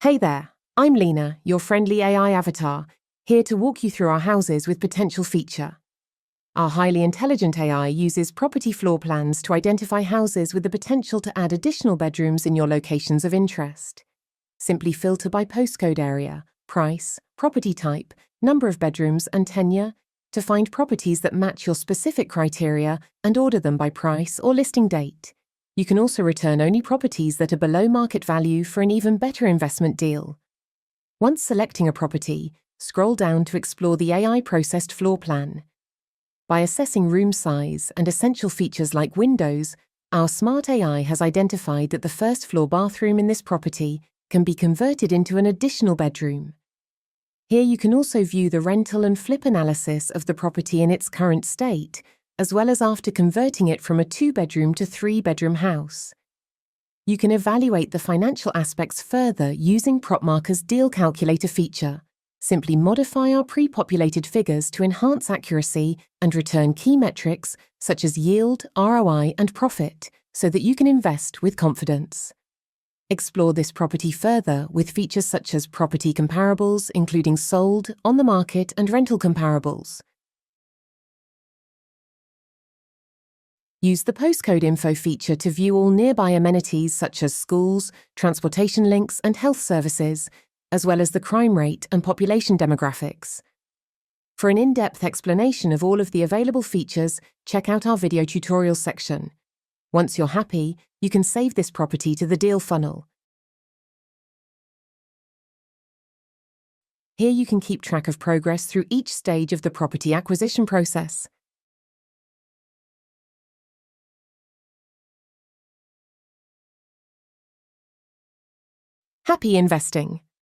Hey there, I'm Lena, your friendly AI avatar, here to walk you through our houses with potential feature. Our highly intelligent AI uses property floor plans to identify houses with the potential to add additional bedrooms in your locations of interest. Simply filter by postcode area, price, property type, number of bedrooms, and tenure to find properties that match your specific criteria and order them by price or listing date. You can also return only properties that are below market value for an even better investment deal. Once selecting a property, scroll down to explore the AI-processed floor plan. By assessing room size and essential features like windows, our smart AI has identified that the first floor bathroom in this property can be converted into an additional bedroom. Here you can also view the rental and flip analysis of the property in its current state, as well as after converting it from a 2-bedroom to 3-bedroom house. You can evaluate the financial aspects further using PropMarker's deal calculator feature. Simply modify our pre-populated figures to enhance accuracy and return key metrics such as yield, ROI, and profit so that you can invest with confidence. Explore this property further with features such as property comparables, including sold, on the market, and rental comparables. Use the postcode info feature to view all nearby amenities such as schools, transportation links, and health services, as well as the crime rate and population demographics. For an in-depth explanation of all of the available features, check out our video tutorials section. Once you're happy, you can save this property to the deal funnel. Here you can keep track of progress through each stage of the property acquisition process. Happy investing!